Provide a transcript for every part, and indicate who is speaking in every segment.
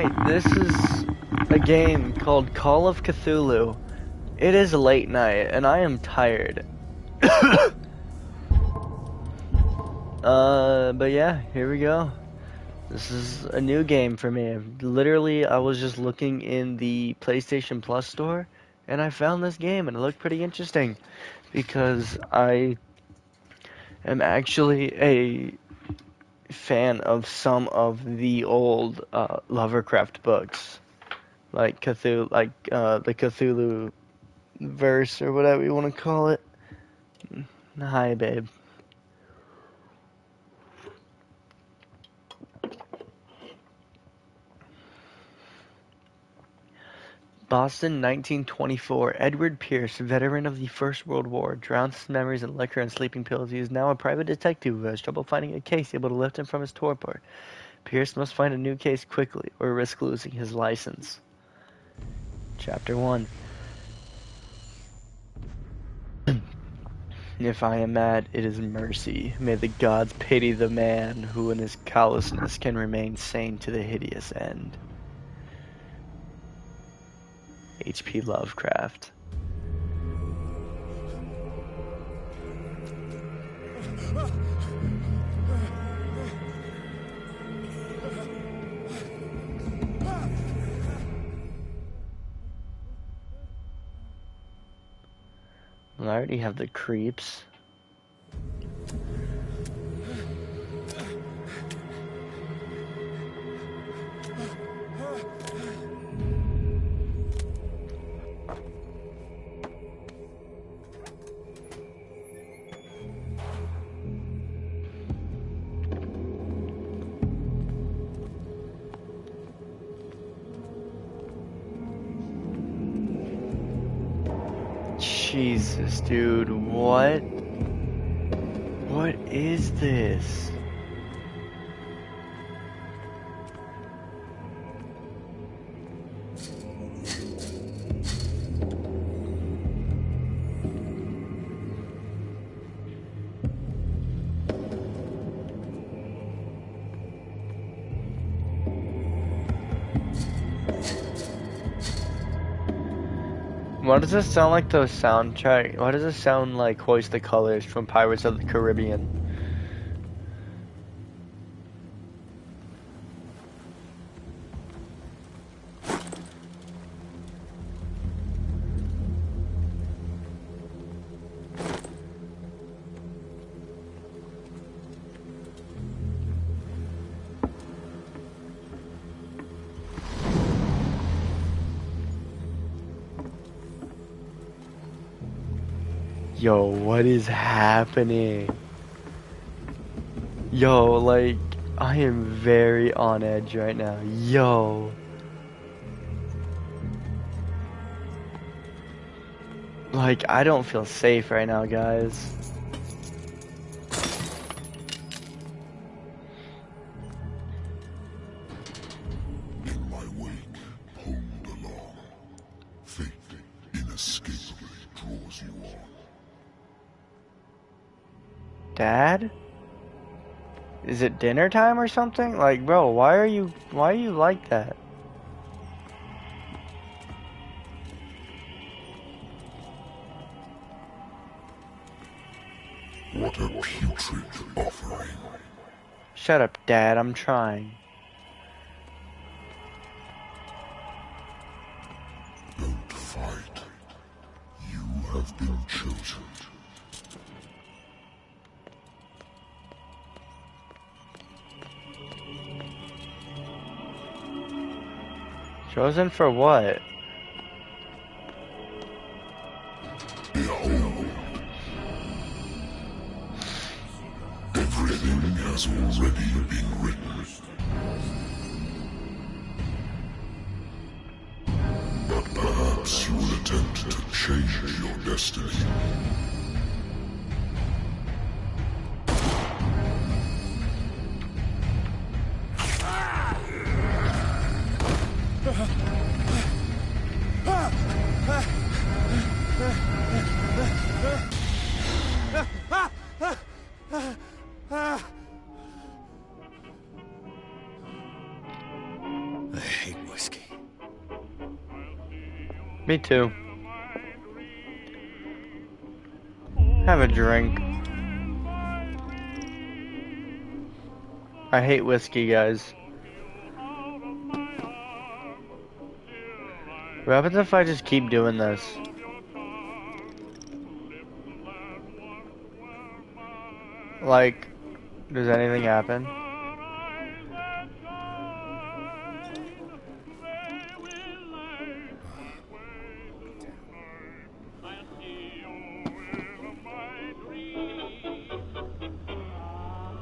Speaker 1: Alright, this is a game called Call of Cthulhu. It is late night, and I am tired. But yeah, here we go. This is a new game for me. Literally, I was just looking in the PlayStation Plus store, and I found this game, and it looked pretty interesting. Because I am actually a fan of some of the old Lovecraft books. Like Cthulhu, the Cthulhu verse or whatever you want to call it. Hi, babe. Boston, 1924. Edward Pierce, veteran of the First World War, drowns his memories in liquor and sleeping pills. He is now a private detective who has trouble finding a case able to lift him from his torpor. Pierce must find a new case quickly or risk losing his license. Chapter 1. If I am mad, it is mercy. May the gods pity the man who in his callousness can remain sane to the hideous end. H.P. Lovecraft. Well, I already have the creeps. Jesus, dude, what? What is this? Why does this sound like the soundtrack? Why does it sound like Hoist the Colors from Pirates of the Caribbean? Yo, what is happening? Yo, like, I am very on edge right now. Yo. Like, I don't feel safe right now, guys.
Speaker 2: In my wake, pulled along. Fate inescapably draws you on.
Speaker 1: Dad? Is it dinner time or something? Like, bro, why are you like that?
Speaker 2: What a putrid offering.
Speaker 1: Shut up, Dad, I'm trying.
Speaker 2: Don't fight. You have been chosen.
Speaker 1: Chosen for what?
Speaker 2: Behold. Everything has already been written. But perhaps you will attempt to change your destiny.
Speaker 3: I hate
Speaker 1: Me too. Have a drink. I hate whiskey, guys. What happens if I just keep doing this? Like, does anything happen?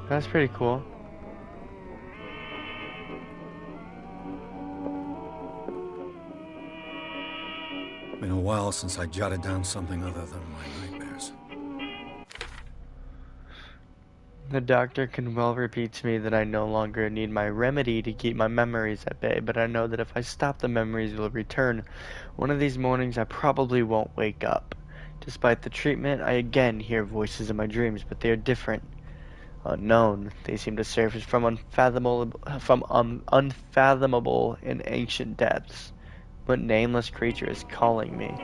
Speaker 1: That's pretty cool.
Speaker 3: Been a while since I jotted down something other than my nightmares.
Speaker 1: The doctor can well repeat to me that I no longer need my remedy to keep my memories at bay, but I know that if I stop, the memories will return. One of these mornings I probably won't wake up. Despite the treatment, I again hear voices in my dreams, but they are different. Unknown. They seem to surface from unfathomable and ancient depths. What nameless creature is calling me?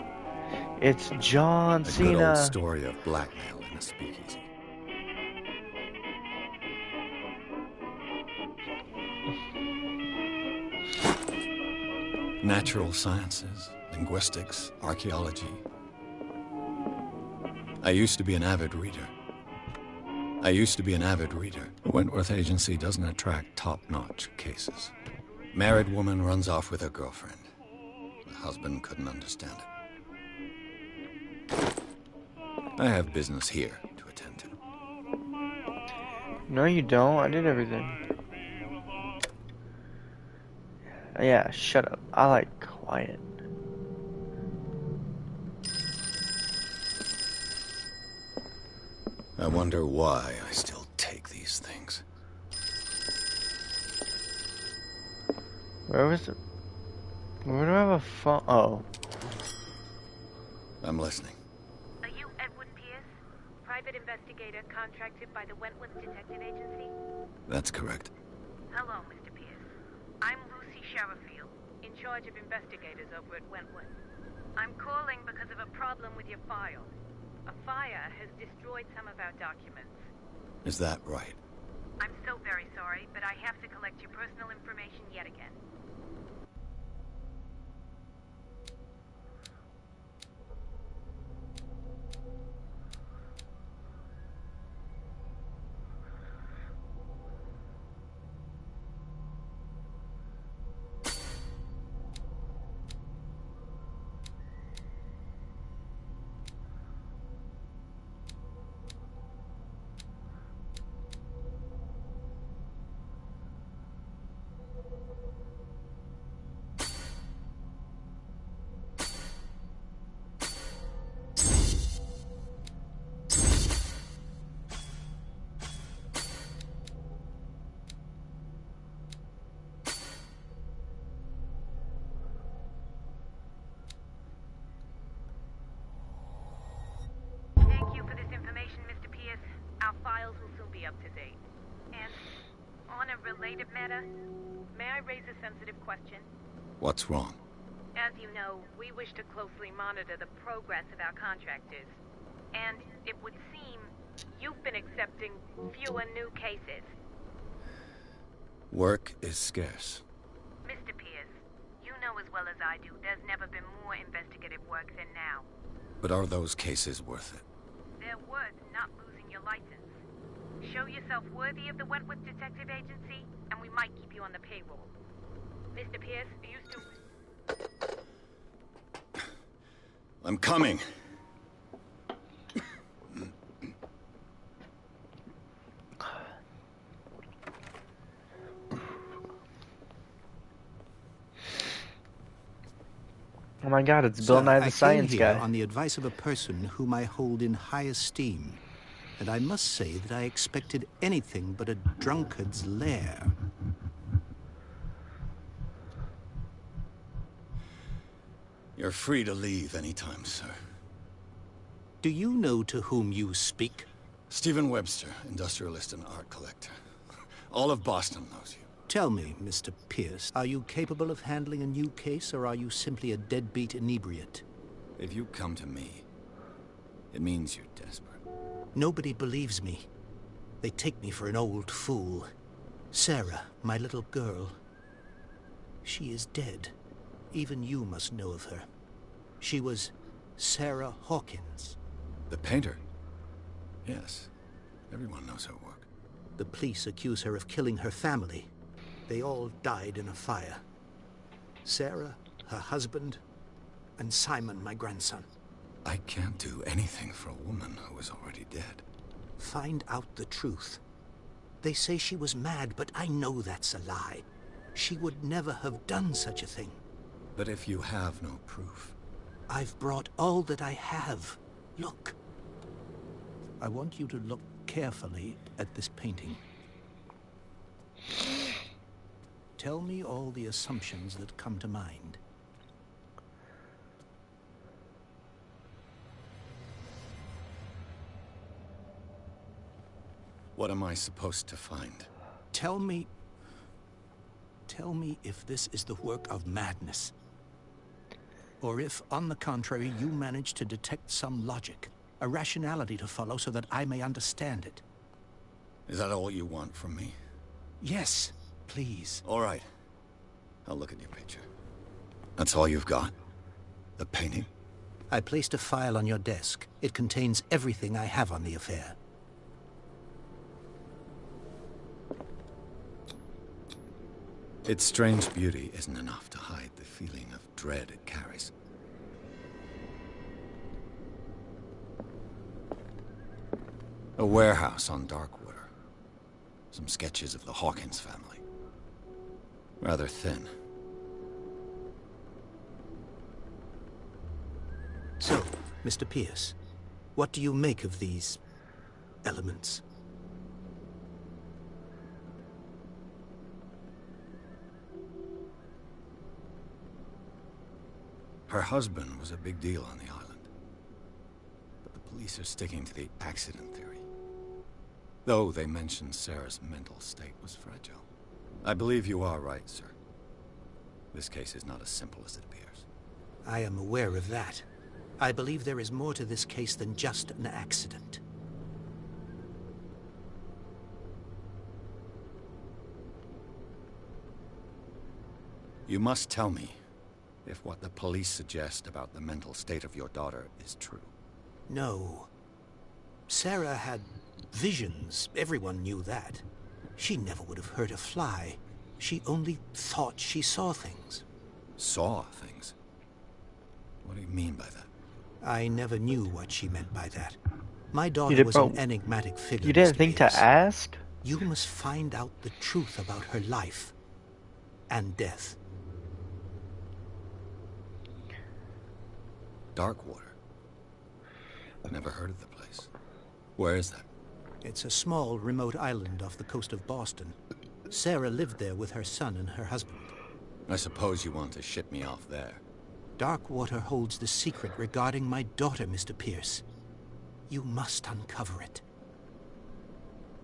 Speaker 1: It's John
Speaker 3: A good old
Speaker 1: Cena.
Speaker 3: story of blackmail in a speakeasy. Natural sciences, linguistics, archaeology. I used to be an avid reader. The Wentworth Agency doesn't attract top-notch cases. Married woman runs off with her girlfriend. The husband couldn't understand it. I have business here to attend to.
Speaker 1: No, you don't. I did everything. Yeah, shut up. I like quiet.
Speaker 3: I wonder why I still take these things.
Speaker 1: Where was it? Where do I have a phone? Oh.
Speaker 3: I'm listening.
Speaker 4: Are you Edward Pierce, private investigator contracted by the Wentworth Detective Agency?
Speaker 3: That's correct.
Speaker 4: Hello, Mr. Pierce. I'm Lucy Sherifield, in charge of investigators over at Wentworth. I'm calling because of a problem with your file. A fire has destroyed some of our documents.
Speaker 3: Is that right?
Speaker 4: I'm so very sorry, but I have to collect your personal information yet again. Thank you for this information, Mr. Pierce. Our files will soon be up to date. And on a related matter, may I raise a sensitive question?
Speaker 3: What's wrong?
Speaker 4: As you know, we wish to closely monitor the progress of our contractors. And it would seem you've been accepting fewer new cases.
Speaker 3: Work is scarce.
Speaker 4: Mr. Pierce, you know as well as I do, there's never been more investigative work than now.
Speaker 3: But are those cases worth it?
Speaker 4: They're worth not losing your license. Show yourself worthy of the Wentworth Detective Agency, and we might keep you on the payroll. Mr. Pierce, are you still...
Speaker 3: I'm coming.
Speaker 1: Oh my god, it's Bill Nye the Science
Speaker 5: I came here
Speaker 1: Guy.
Speaker 5: on the advice of a person whom I hold in high esteem, and I must say that I expected anything but a drunkard's lair.
Speaker 3: You're free to leave anytime, sir.
Speaker 5: Do you know to whom you speak?
Speaker 3: Stephen Webster, industrialist and art collector. All of Boston knows you.
Speaker 5: Tell me, Mr. Pierce, are you capable of handling a new case, or are you simply a deadbeat inebriate?
Speaker 3: If you come to me, it means you're desperate.
Speaker 5: Nobody believes me. They take me for an old fool. Sarah, my little girl, she is dead. Even you must know of her. She was Sarah Hawkins.
Speaker 3: The painter? Yes. Everyone knows her work.
Speaker 5: The police accuse her of killing her family. They all died in a fire. Sarah, her husband, and Simon, my grandson.
Speaker 3: I can't do anything for a woman who is already dead.
Speaker 5: Find out the truth. They say she was mad, but I know that's a lie. She would never have done such a thing.
Speaker 3: But if you have no proof...
Speaker 5: I've brought all that I have. Look. I want you to look carefully at this painting. Tell me all the assumptions that come to mind.
Speaker 3: What am I supposed to find?
Speaker 5: Tell me if this is the work of madness. Or if, on the contrary, you manage to detect some logic, a rationality to follow so that I may understand it.
Speaker 3: Is that all you want from me?
Speaker 5: Yes, please.
Speaker 3: All right. I'll look at your picture. That's all you've got? The painting?
Speaker 5: I placed a file on your desk. It contains everything I have on the affair.
Speaker 3: Its strange beauty isn't enough to hide the feeling of dread it carries. A warehouse on Darkwater. Some sketches of the Hawkins family. Rather thin.
Speaker 5: So, Mr. Pierce, what do you make of these elements?
Speaker 3: Her husband was a big deal on the island. But the police are sticking to the accident theory. Though they mentioned Sarah's mental state was fragile. I believe you are right, sir. This case is not as simple as it appears.
Speaker 5: I am aware of that. I believe there is more to this case than just an accident.
Speaker 3: You must tell me if what the police suggest about the mental state of your daughter is true.
Speaker 5: No. Sarah had visions. Everyone knew that. She never would have hurt a fly. She only thought she saw things.
Speaker 3: Saw things? What do you mean by that?
Speaker 5: I never knew what she meant by that. My
Speaker 1: You
Speaker 5: daughter
Speaker 1: did,
Speaker 5: was
Speaker 1: bro.
Speaker 5: an enigmatic figure,
Speaker 1: You didn't
Speaker 5: Mr.
Speaker 1: think
Speaker 5: Pierce.
Speaker 1: to ask?
Speaker 5: You must find out the truth about her life and death.
Speaker 3: Darkwater. I've never heard of the place. Where is that?
Speaker 5: It's a small, remote island off the coast of Boston. Sarah lived there with her son and her husband.
Speaker 3: I suppose you want to ship me off there.
Speaker 5: Darkwater holds the secret regarding my daughter, Mr. Pierce. You must uncover it.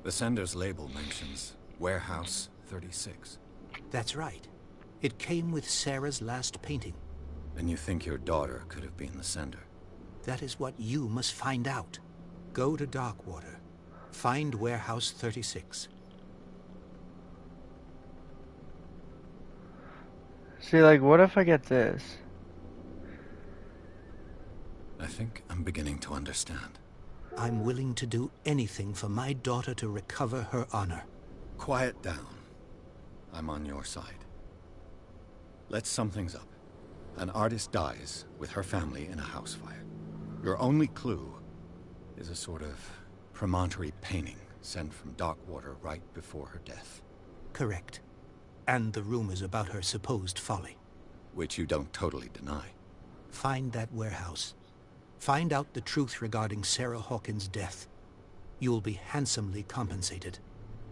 Speaker 3: The sender's label mentions Warehouse 36.
Speaker 5: That's right. It came with Sarah's last painting.
Speaker 3: And you think your daughter could have been the sender?
Speaker 5: That is what you must find out. Go to Darkwater. Find Warehouse 36.
Speaker 1: See, like, what if I get this?
Speaker 3: I think I'm beginning to understand.
Speaker 5: I'm willing to do anything for my daughter to recover her honor.
Speaker 3: Quiet down. I'm on your side. Let's sum things up. An artist dies with her family in a house fire. Your only clue is a sort of promontory painting sent from Darkwater right before her death.
Speaker 5: Correct. And the rumors about her supposed folly.
Speaker 3: Which you don't totally deny.
Speaker 5: Find that warehouse. Find out the truth regarding Sarah Hawkins' death. You'll be handsomely compensated.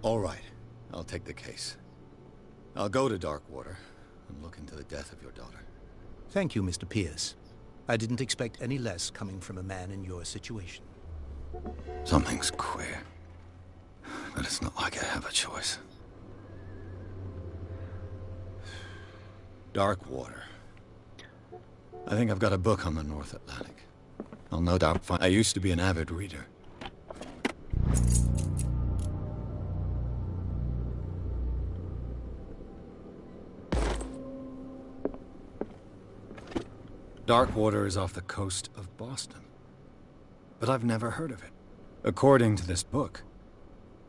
Speaker 3: All right. I'll take the case. I'll go to Darkwater and look into the death of your daughter.
Speaker 5: Thank you, Mr. Pierce. I didn't expect any less coming from a man in your situation.
Speaker 3: Something's queer. But it's not like I have a choice. Dark water. I think I've got a book on the North Atlantic. I'll no doubt find... I used to be an avid reader. Darkwater is off the coast of Boston. But I've never heard of it. According to this book,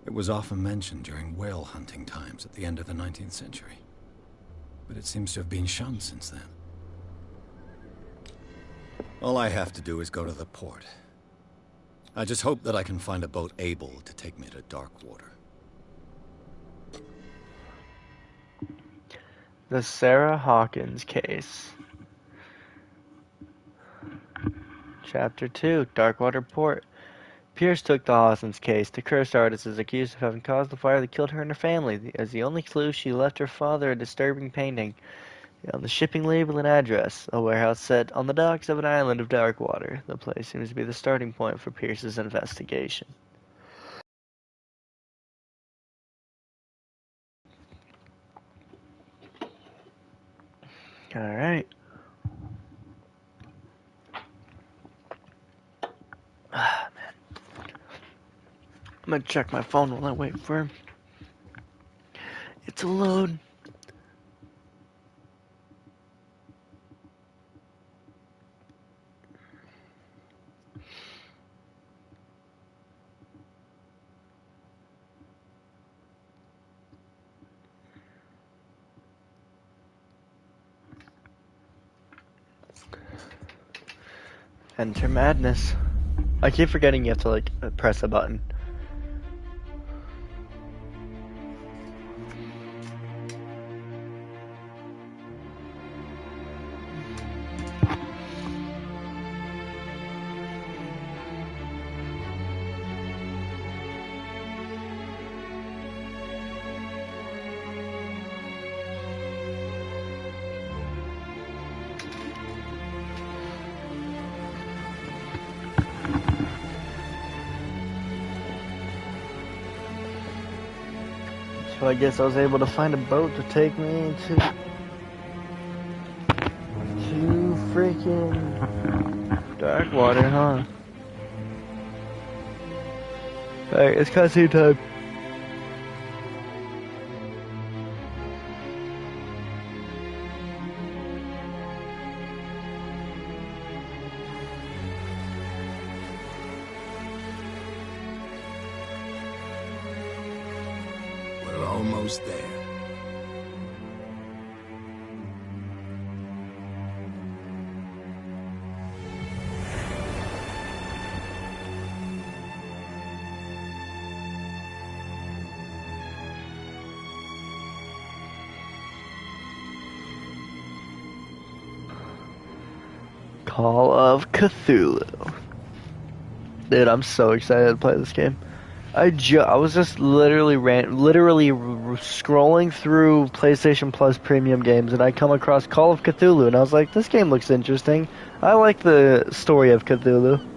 Speaker 3: it was often mentioned during whale hunting times at the end of the 19th century. But it seems to have been shunned since then. All I have to do is go to the port. I just hope that I can find a boat able to take me to Darkwater.
Speaker 1: The Sarah Hawkins case. Chapter 2, Darkwater Port. Pierce took the Hawkins case. The cursed artist is accused of having caused the fire that killed her and her family. As the only clue, she left her father a disturbing painting on the shipping label and address, a warehouse set on the docks of an island of Darkwater. The place seems to be the starting point for Pierce's investigation. Alright. Ah, man. I'm gonna check my phone while I wait for it to load. Enter madness. I keep forgetting you have to like press a button. So I guess I was able to find a boat to take me to freaking Darkwater, huh? Alright, it's cutscene time.
Speaker 2: We're almost there.
Speaker 1: Call of Cthulhu. Dude, I'm so excited to play this game. I was just literally scrolling through PlayStation Plus premium games, and I come across Call of Cthulhu, and I was like, this game looks interesting. I like the story of Cthulhu.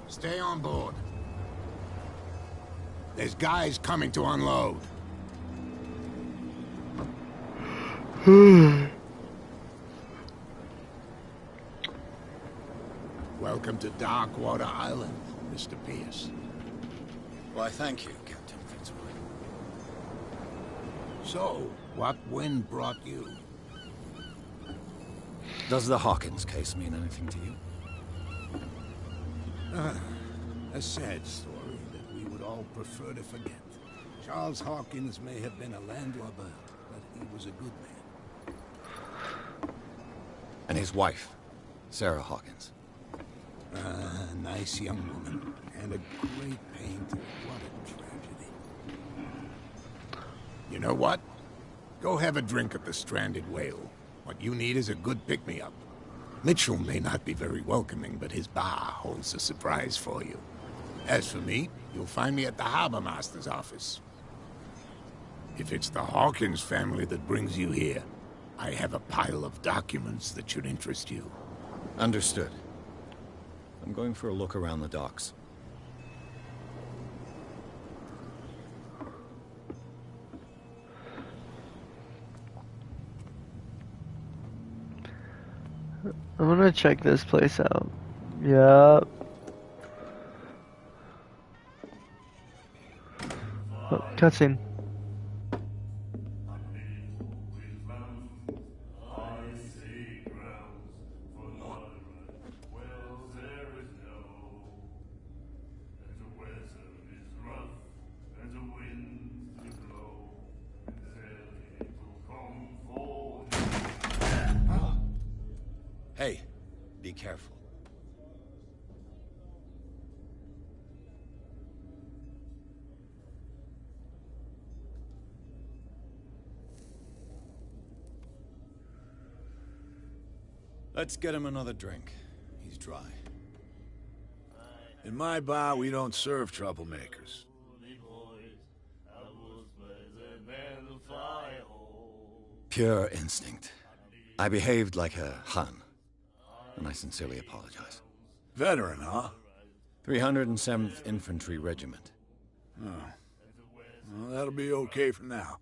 Speaker 2: Stay on board. There's guys coming to unload. Welcome to Darkwater Island, Mr. Pierce.
Speaker 3: Why, thank you, Captain Fitzroy.
Speaker 2: So, what wind brought you?
Speaker 3: Does the Hawkins case mean anything to you?
Speaker 2: A sad story that we would all prefer to forget. Charles Hawkins may have been a landlubber, but he was a good man.
Speaker 3: And his wife, Sarah Hawkins.
Speaker 2: A nice young woman, and a great painter. What a tragedy. You know what? Go have a drink at the Stranded Whale. What you need is a good pick-me-up. Mitchell may not be very welcoming, but his bar holds a surprise for you. As for me, you'll find me at the Harbor Master's office. If it's the Hawkins family that brings you here, I have a pile of documents that should interest you.
Speaker 3: Understood. I'm going for a look around the docks.
Speaker 1: I'm gonna check this place out. Yup. Oh, cutscene.
Speaker 3: Hey, be careful. Let's get him another drink. He's dry.
Speaker 2: In my bar, we don't serve troublemakers.
Speaker 3: Pure instinct. I behaved like a Hun, and I sincerely apologize.
Speaker 2: Veteran, huh?
Speaker 3: 307th Infantry Regiment.
Speaker 2: Oh. Well, that'll be okay for now.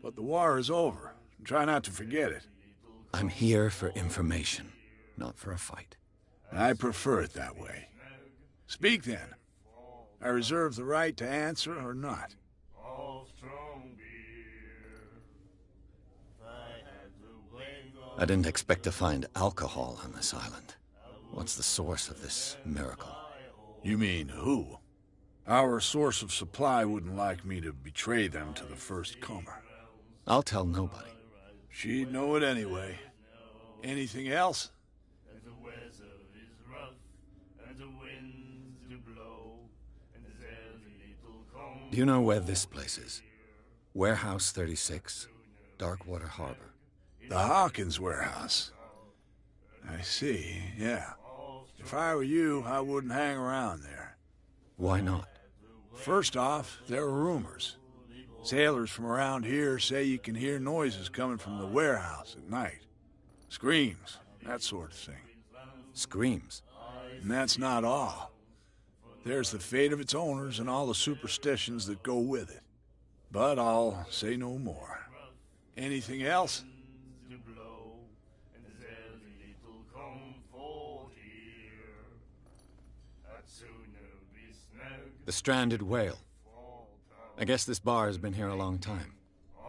Speaker 2: But the war is over. Try not to forget it.
Speaker 3: I'm here for information, not for a fight.
Speaker 2: I prefer it that way. Speak then. I reserve the right to answer or not.
Speaker 3: I didn't expect to find alcohol on this island. What's the source of this miracle?
Speaker 2: You mean who? Our source of supply wouldn't like me to betray them to the first comer.
Speaker 3: I'll tell nobody.
Speaker 2: She'd know it anyway. Anything else?
Speaker 3: Do you know where this place is? Warehouse 36, Darkwater Harbor.
Speaker 2: The Hawkins warehouse. I see, yeah. If I were you, I wouldn't hang around there.
Speaker 3: Why not?
Speaker 2: First off, there are rumors. Sailors from around here say you can hear noises coming from the warehouse at night. Screams, that sort of thing.
Speaker 3: Screams.
Speaker 2: And that's not all. There's the fate of its owners and all the superstitions that go with it. But I'll say no more. Anything else?
Speaker 3: The stranded whale. I guess this bar has been here a long time.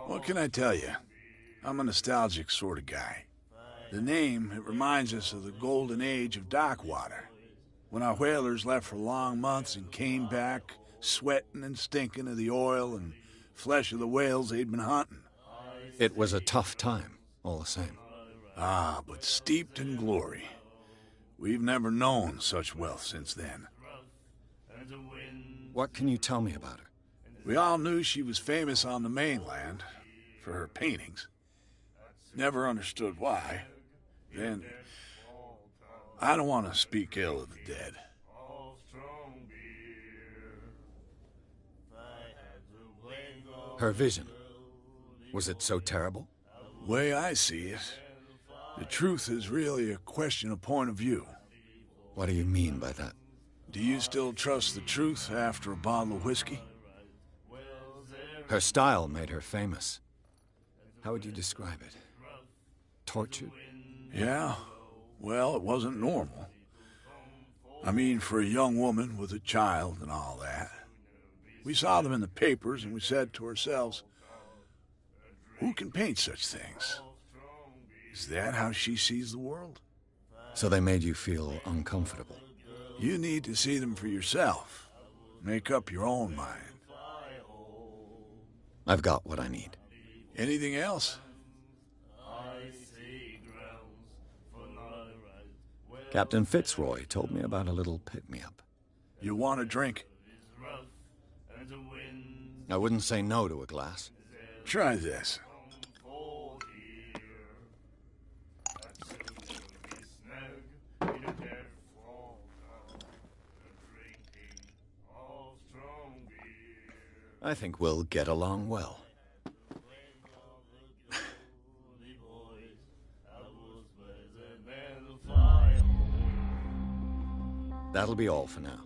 Speaker 2: What can I tell you? I'm a nostalgic sort of guy. The name, it reminds us of the golden age of dockwater, when our whalers left for long months and came back sweating and stinking of the oil and flesh of the whales they'd been hunting.
Speaker 3: It was a tough time, all the same.
Speaker 2: Ah, but steeped in glory. We've never known such wealth since then.
Speaker 3: What can you tell me about her?
Speaker 2: We all knew she was famous on the mainland for her paintings. Never understood why. Then, I don't want to speak ill of the dead.
Speaker 3: Her vision. Was it so terrible?
Speaker 2: Way I see it, the truth is really a question of point of view.
Speaker 3: What do you mean by that?
Speaker 2: Do you still trust the truth after a bottle of whiskey?
Speaker 3: Her style made her famous. How would you describe it? Tortured?
Speaker 2: Yeah, well, it wasn't normal. I mean, for a young woman with a child and all that. We saw them in the papers and we said to ourselves, who can paint such things? Is that how she sees the world?
Speaker 3: So they made you feel uncomfortable?
Speaker 2: You need to see them for yourself. Make up your own mind.
Speaker 3: I've got what I need.
Speaker 2: Anything else?
Speaker 3: Captain Fitzroy told me about a little pick-me-up.
Speaker 2: You want a drink?
Speaker 3: I wouldn't say no to a glass.
Speaker 2: Try this.
Speaker 3: I think we'll get along well. That'll be all for now.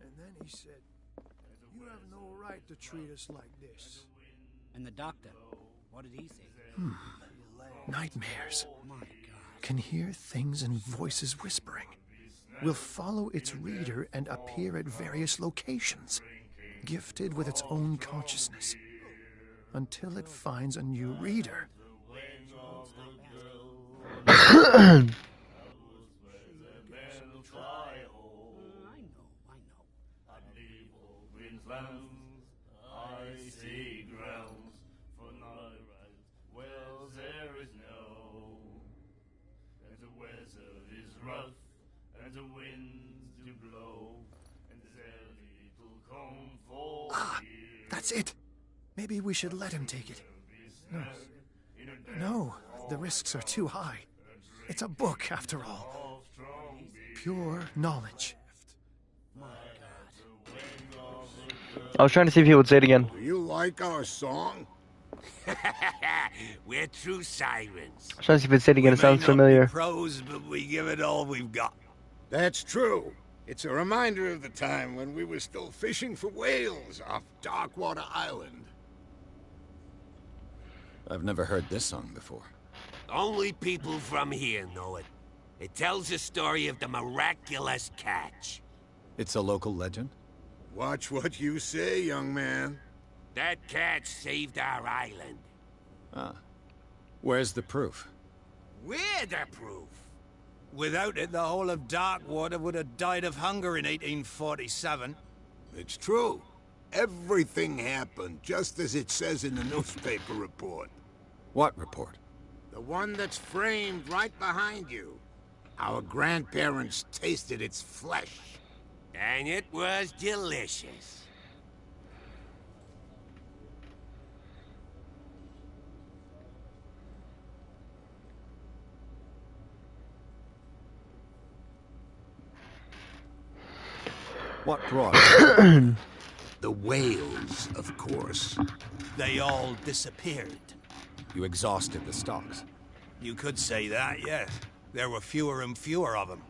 Speaker 6: And then he said, "You have no right to treat us like this."
Speaker 7: And the doctor, what did he say?
Speaker 6: Nightmares. Can hear things and voices whispering. Will follow its reader and appear at various locations, gifted with its own consciousness, until it finds a new reader. Ah, that's it. Maybe we should let him take it. No, the risks are too high. It's a book, after all. Pure knowledge.
Speaker 1: I was trying to see if he would say it again.
Speaker 2: Do you like our song?
Speaker 8: We're true sirens.
Speaker 1: I was trying to see if he'd say it again. It
Speaker 8: We
Speaker 1: sounds
Speaker 8: may not be
Speaker 1: familiar.
Speaker 8: pros, but we give it all we've got.
Speaker 2: That's true. It's a reminder of the time when we were still fishing for whales off Darkwater Island.
Speaker 3: I've never heard this song before.
Speaker 8: Only people from here know it. It tells the story of the miraculous catch.
Speaker 3: It's a local legend?
Speaker 2: Watch what you say, young man.
Speaker 8: That catch saved our island.
Speaker 3: Ah. Where's the proof?
Speaker 8: We're the proof.
Speaker 7: Without it, the whole of Darkwater would have died of hunger in 1847.
Speaker 2: It's true. Everything happened just as it says in the newspaper report.
Speaker 3: What report?
Speaker 2: The one that's framed right behind you. Our grandparents tasted its flesh.
Speaker 8: And it was delicious.
Speaker 3: What brought it?
Speaker 2: The whales, of course.
Speaker 7: They all disappeared.
Speaker 3: You exhausted the stocks.
Speaker 7: You could say that, yes. There were fewer and fewer of them.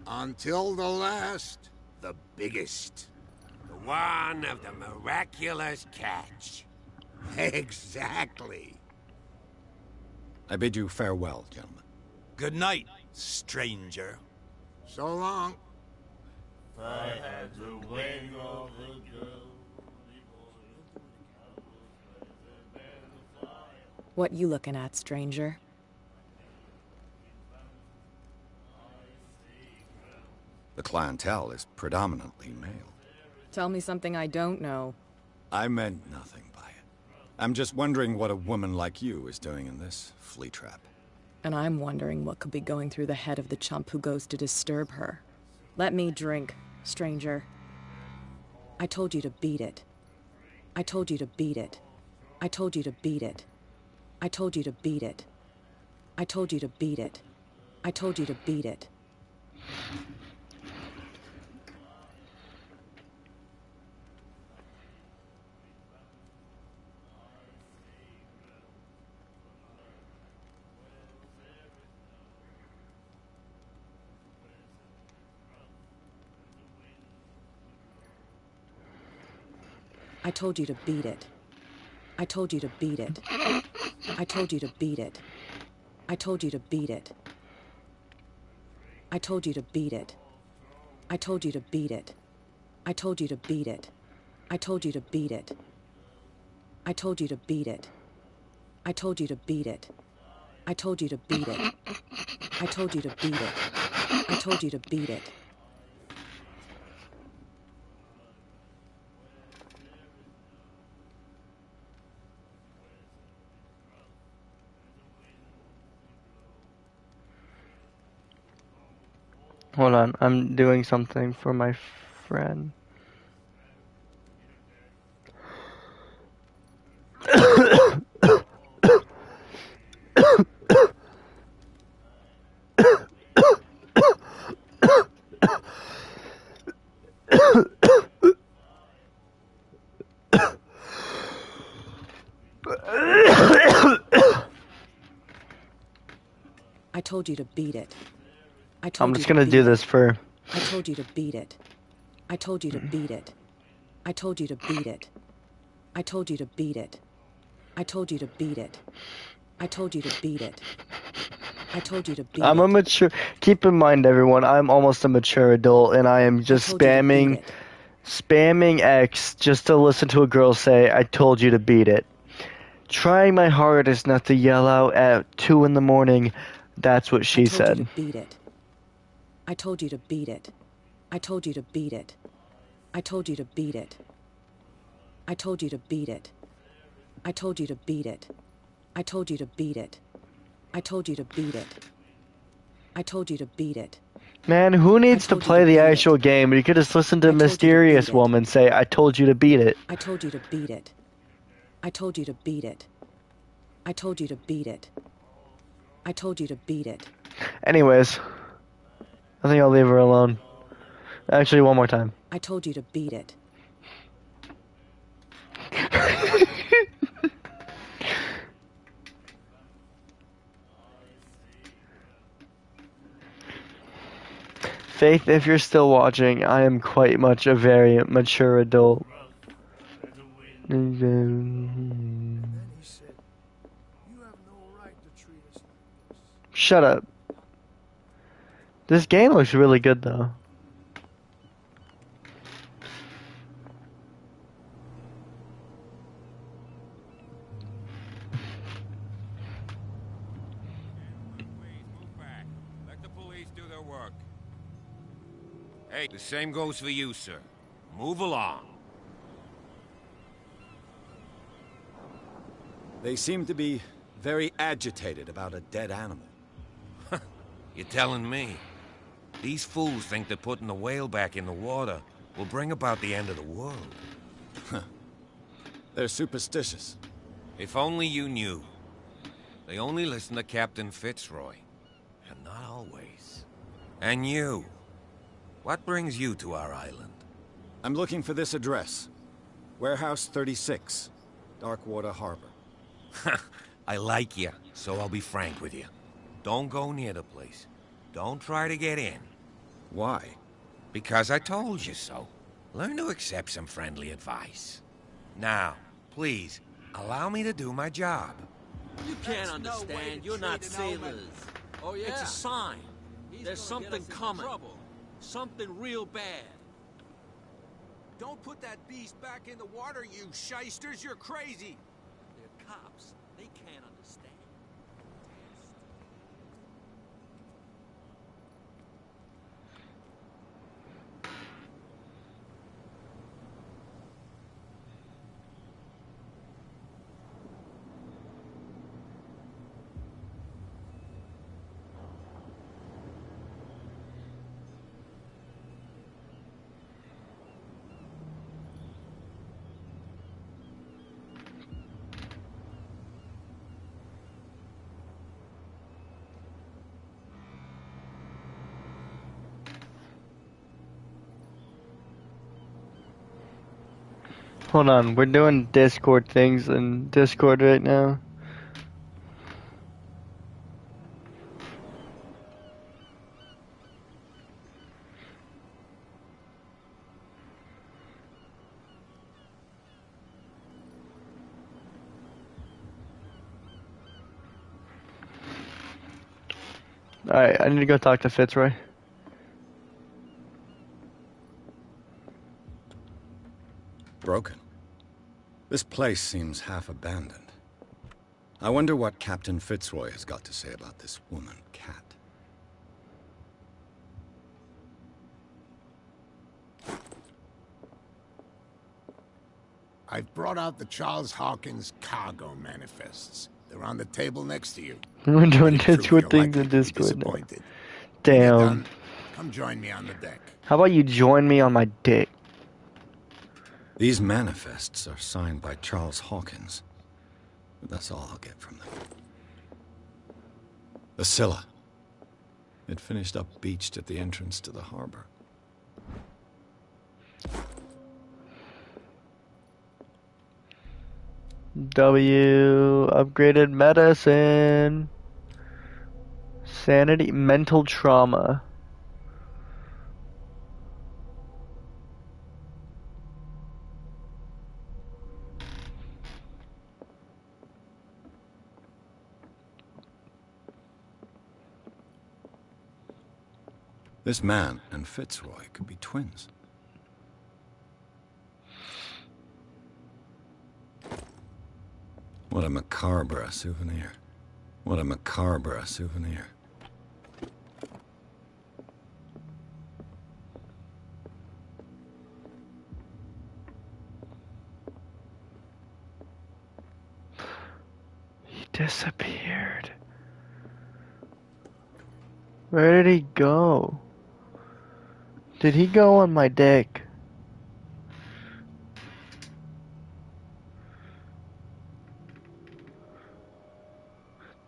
Speaker 2: Until the last, the biggest.
Speaker 8: The one of the miraculous catch.
Speaker 2: Exactly.
Speaker 3: I bid you farewell, gentlemen.
Speaker 7: Good night, stranger.
Speaker 2: So long.
Speaker 9: What you looking at, stranger?
Speaker 3: The clientele is predominantly male.
Speaker 9: Tell me something I don't know.
Speaker 3: I meant nothing by it. I'm just wondering what a woman like you is doing in this flea trap.
Speaker 9: And I'm wondering what could be going through the head of the chump who goes to disturb her. Let me drink, stranger. I told you to beat it. I told you to beat it. I told you to beat it. I told you to beat it. I told you to beat it. I told you to beat it. I told you to beat it. I told you to beat it. I told you to beat it. I told you to beat it. I told you to beat it. I told you to beat it. I told you to beat it. I told you to beat it. I told you to beat it. I told you to beat it. I told you to beat it. I told you to beat it. I told you to beat it.
Speaker 1: Hold on, I'm doing something for my friend.
Speaker 9: I told you to beat it. I
Speaker 1: I'm
Speaker 9: told you
Speaker 1: just
Speaker 9: to
Speaker 1: gonna
Speaker 9: beat
Speaker 1: do
Speaker 9: it.
Speaker 1: this for.
Speaker 9: I told you to beat it. I told you to beat it. I told you to beat it. I told you to beat it. I told you to beat it. I told you to beat it. I told you to beat
Speaker 1: I'm a
Speaker 9: it.
Speaker 1: mature. Keep in mind, everyone, I'm almost a mature adult, and I am
Speaker 9: I
Speaker 1: just
Speaker 9: told you to beat it.
Speaker 1: spamming X just to listen to a girl say, "I told you to beat it." Trying my hardest not to yell out at 2 in the morning. That's what
Speaker 9: I
Speaker 1: she
Speaker 9: told you to
Speaker 1: said.
Speaker 9: beat it. I told you to beat it. I told you to beat it. I told you to beat it. I told you to beat it. I told you to beat it. I told you to beat it. I told you to beat it. I told you to beat it.
Speaker 1: Man, who
Speaker 9: I
Speaker 1: needs to
Speaker 9: told you to
Speaker 1: play the
Speaker 9: beat
Speaker 1: actual
Speaker 9: it.
Speaker 1: game? You could just listen to
Speaker 9: I told you to beat
Speaker 1: Mysterious
Speaker 9: it.
Speaker 1: Woman say, "I told you to beat it."
Speaker 9: I told you to beat it. I told you to beat it. I told you to beat it. I told you to beat it.
Speaker 1: Anyways, I think I'll leave her alone. Actually, one more time.
Speaker 9: I told you to beat it.
Speaker 1: Faith, if you're still watching, I am quite much a very mature adult.
Speaker 6: Then he said, "You have no right to treat us like this."
Speaker 1: Shut up. This game looks really good, though.
Speaker 8: Please move back. Let the police do their work. Hey, the same goes for you, sir. Move along.
Speaker 3: They seem to be very agitated about a dead animal.
Speaker 8: You're telling me? These fools think that putting the whale back in the water will bring about the end of the world.
Speaker 3: They're superstitious.
Speaker 8: If only you knew. They only listen to Captain Fitzroy. And not always. And you. What brings you to our island?
Speaker 3: I'm looking for this address. Warehouse 36, Darkwater Harbor.
Speaker 8: I like you, so I'll be frank with you. Don't go near the place. Don't try to get in.
Speaker 3: Why?
Speaker 8: Because I told you so. Learn to accept some friendly advice. Now, please, allow me to do my job.
Speaker 10: You can't understand. You're not sailors. Oh, yeah? It's a sign. There's something coming. Something real bad.
Speaker 7: Don't put that beast back in the water, you shysters. You're crazy.
Speaker 10: They're cops. They can't understand.
Speaker 1: Hold on, we're doing Discord things in Discord right now. Alright, I need to go talk to Fitzroy.
Speaker 3: Broken. This place seems half abandoned. I wonder what Captain Fitzroy has got to say about this woman, Cat.
Speaker 2: I've brought out the Charles Hawkins cargo manifests. They're on the table next to you.
Speaker 1: We're doing
Speaker 2: Read through,
Speaker 1: Discord
Speaker 2: you're
Speaker 1: things
Speaker 2: likely
Speaker 1: in
Speaker 2: to be
Speaker 1: Discord now.
Speaker 2: disappointed. When you're
Speaker 1: Damn.
Speaker 2: done, come join me on the deck.
Speaker 1: How about you join me on my dick?
Speaker 3: These manifests are signed by Charles Hawkins. But that's all I'll get from them. The Scylla. It finished up beached at the entrance to the harbor.
Speaker 1: W upgraded medicine. Sanity, mental trauma.
Speaker 3: This man and Fitzroy could be twins. What a macabre souvenir. What a macabre souvenir.
Speaker 1: He disappeared. Where did he go? Did he go on my dick?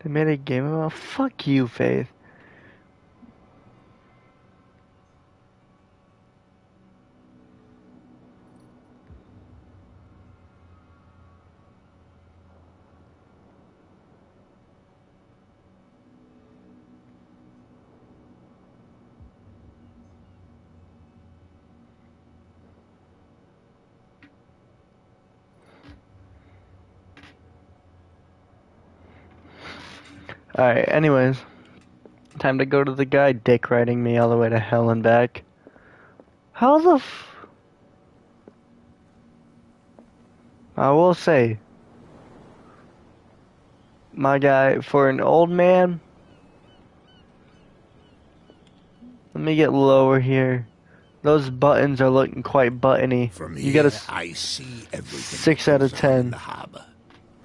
Speaker 1: They made a game about. Fuck you, Faith. Alright, anyways. Time to go to the guy dick riding me all the way to hell and back. How the I will say, my guy, for an old man, let me get lower here. Those buttons are looking quite buttony.
Speaker 2: From
Speaker 1: You
Speaker 2: here,
Speaker 1: got a
Speaker 2: I see everything
Speaker 1: 6
Speaker 2: that
Speaker 1: out of
Speaker 2: goes on in
Speaker 1: 10.
Speaker 2: the harbor.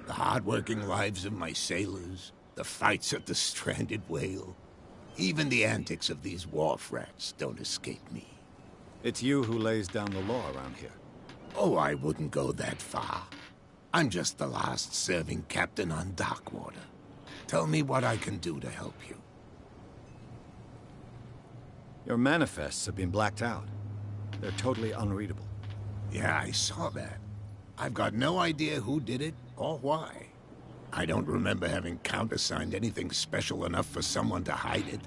Speaker 2: The hard-working lives of my sailors, the fights at the stranded whale. Even the antics of these wharf rats don't escape me.
Speaker 3: It's you who lays down the law around here.
Speaker 2: Oh, I wouldn't go that far. I'm just the last serving captain on Darkwater. Tell me what I can do to help you.
Speaker 3: Your manifests have been blacked out. They're totally unreadable.
Speaker 2: Yeah, I saw that. I've got no idea who did it or why. I don't remember having countersigned anything special enough for someone to hide it.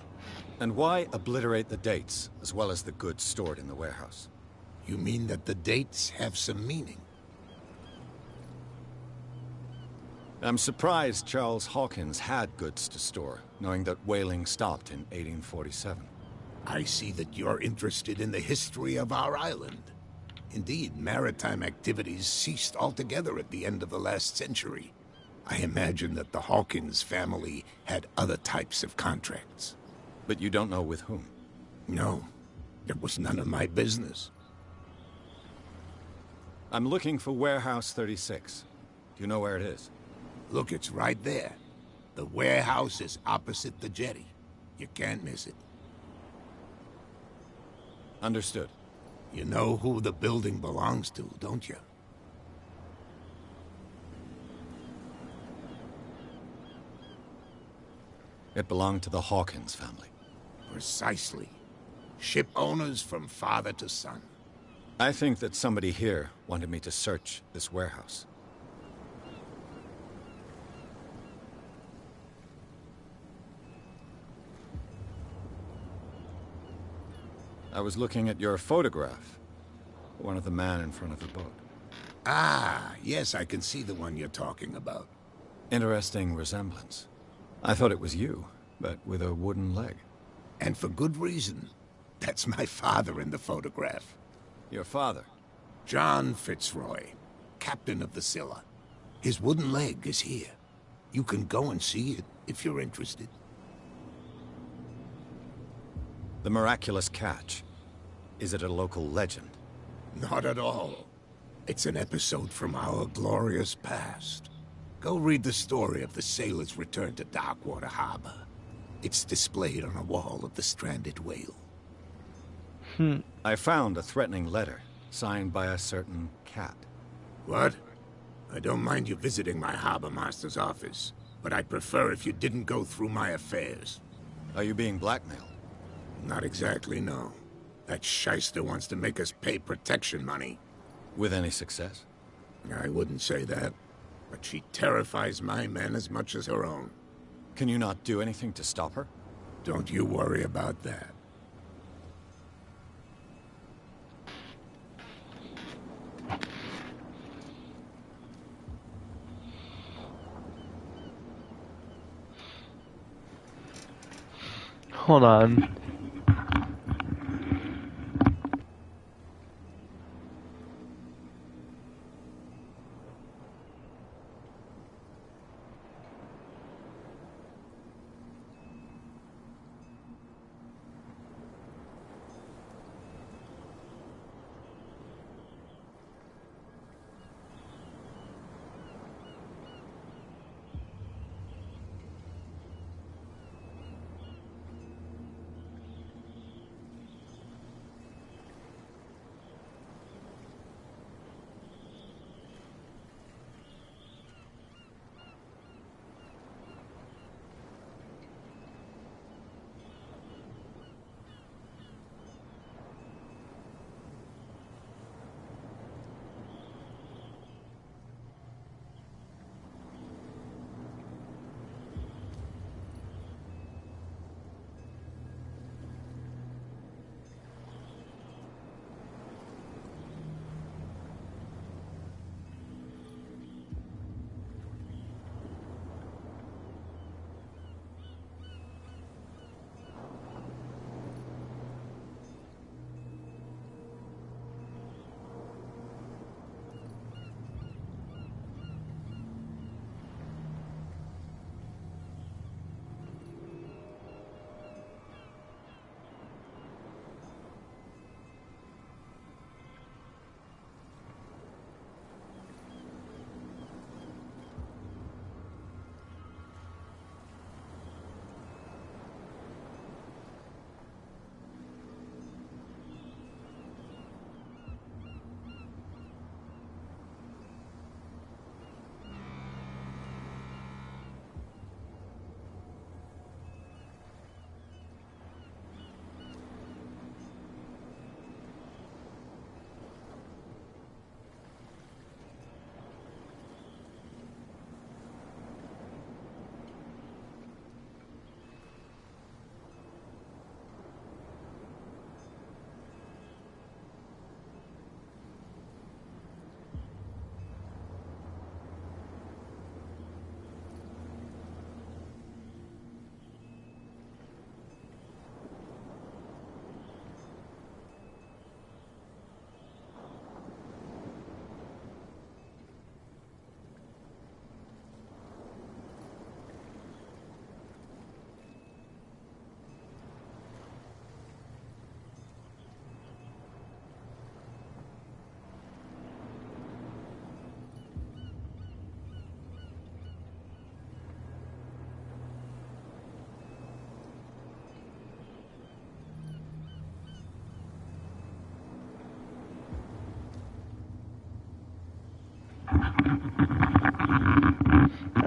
Speaker 3: And why obliterate the dates, as well as the goods stored in the warehouse?
Speaker 2: You mean that the dates have some meaning?
Speaker 3: I'm surprised Charles Hawkins had goods to store, knowing that whaling stopped in 1847.
Speaker 2: I see that you're interested in the history of our island. Indeed, maritime activities ceased altogether at the end of the last century. I imagine that the Hawkins family had other types of contracts.
Speaker 3: But you don't know with whom?
Speaker 2: No, it was none of my business.
Speaker 3: I'm looking for Warehouse 36. Do you know where it is?
Speaker 2: Look, it's right there. The warehouse is opposite the jetty. You can't miss it.
Speaker 3: Understood.
Speaker 2: You know who the building belongs to, don't you?
Speaker 3: It belonged to the Hawkins family.
Speaker 2: Precisely. Ship owners from father to son.
Speaker 3: I think that somebody here wanted me to search this warehouse. I was looking at your photograph. One of the man in front of the boat.
Speaker 2: Ah, yes, I can see the one you're talking about.
Speaker 3: Interesting resemblance. I thought it was you, but with a wooden leg.
Speaker 2: And for good reason. That's my father in the photograph.
Speaker 3: Your father?
Speaker 2: John Fitzroy, captain of the Scylla. His wooden leg is here. You can go and see it if you're interested.
Speaker 3: The miraculous catch. Is it a local legend?
Speaker 2: Not at all. It's an episode from our glorious past. Go read the story of the sailor's return to Darkwater Harbor. It's displayed on a wall of the stranded whale.
Speaker 3: I found a threatening letter, signed by a certain cat.
Speaker 2: What? I don't mind you visiting my harbor master's office, but I'd prefer if you didn't go through my affairs.
Speaker 3: Are you being blackmailed?
Speaker 2: Not exactly, no. That shyster wants to make us pay protection money.
Speaker 3: With any success?
Speaker 2: I wouldn't say that, but she terrifies my men as much as her own.
Speaker 3: Can you not do anything to stop her?
Speaker 2: Don't you worry about that.
Speaker 1: Hold on.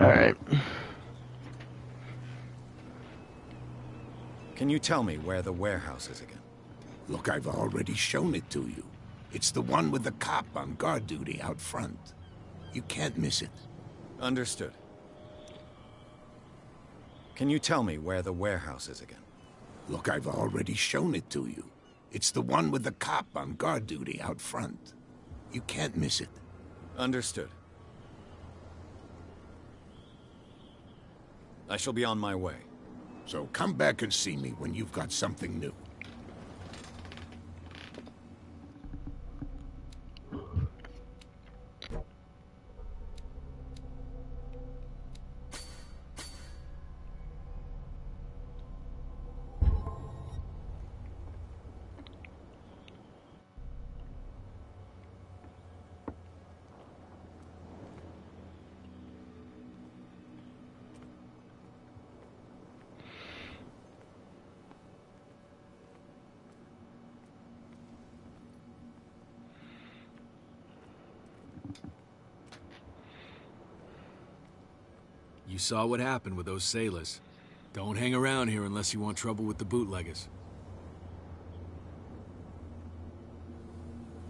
Speaker 1: Alright.
Speaker 3: Can you tell me where the warehouse is again?
Speaker 2: Look, I've already shown it to you. It's the one with the cop on guard duty out front. You can't miss it.
Speaker 3: Understood. Can you tell me where the warehouse is again?
Speaker 2: Look, I've already shown it to you. It's the one with the cop on guard duty out front. You can't miss it.
Speaker 3: Understood. I shall be on my way.
Speaker 2: So come back and see me when you've got something new.
Speaker 11: You saw what happened with those sailors. Don't hang around here unless you want trouble with the bootleggers.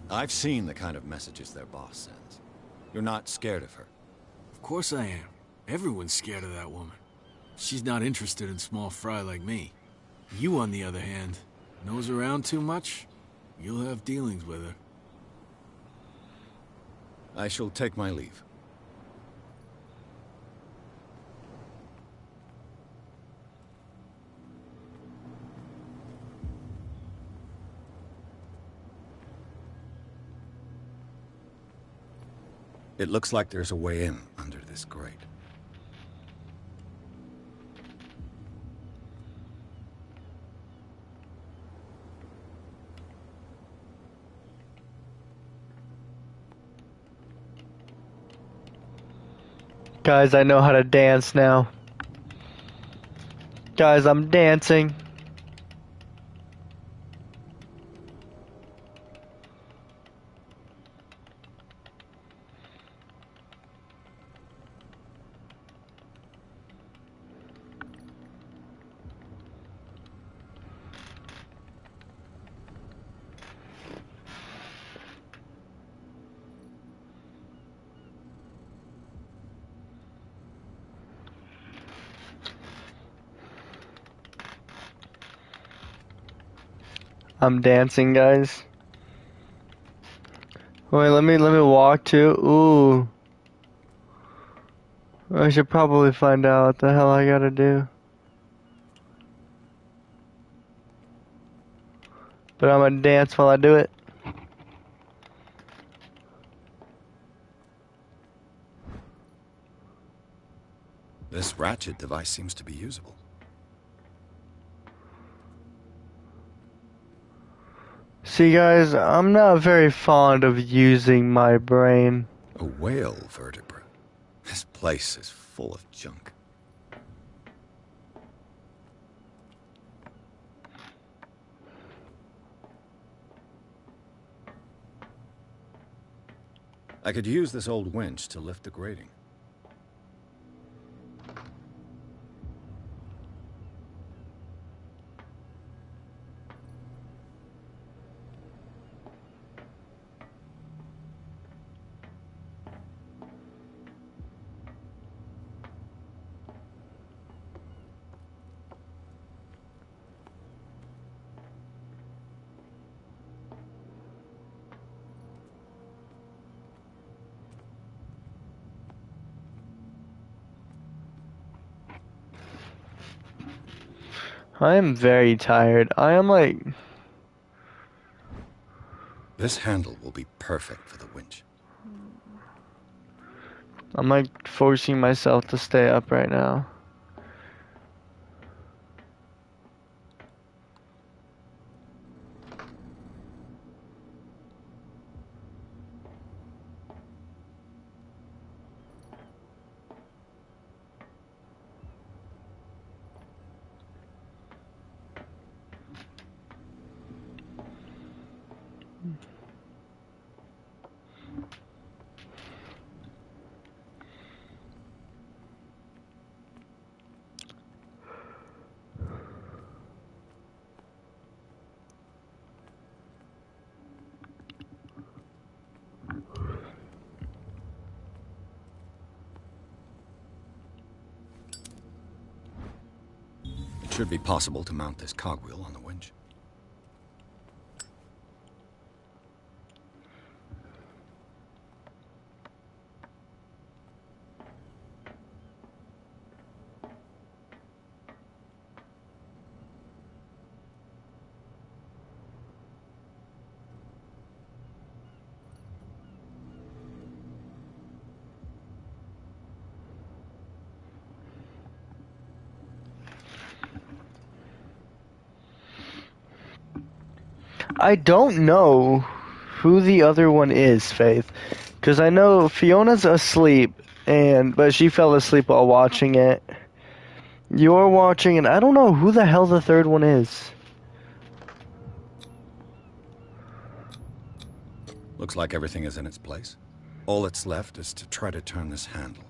Speaker 3: I've seen the kind of messages their boss sends. You're not scared of her?
Speaker 11: Of course I am. Everyone's scared of that woman. She's not interested in small fry like me. You, on the other hand, nose around too much, you'll have dealings with her.
Speaker 3: I shall take my leave. It looks like there's a way in under this grate.
Speaker 1: Guys, I know how to dance now. Guys, I'm dancing. I'm dancing, guys. Wait, let me walk too. Ooh. I should probably find out what the hell I gotta do. But I'm gonna dance while I do it.
Speaker 3: This ratchet device seems to be usable.
Speaker 1: See, guys, I'm not very fond of using my brain.
Speaker 3: A whale vertebra. This place is full of junk. I could use this old winch to lift the grating.
Speaker 1: I am very tired. I am like...
Speaker 3: This handle will be perfect for the winch.
Speaker 1: I'm like forcing myself to stay up right now.
Speaker 3: It should be possible to mount this cogwheel on the winch.
Speaker 1: I don't know who the other one is, Faith. Because I know Fiona's asleep, but she fell asleep while watching it. You're watching, and I don't know who the hell the third one is.
Speaker 3: Looks like everything is in its place. All that's left is to try to turn this handle.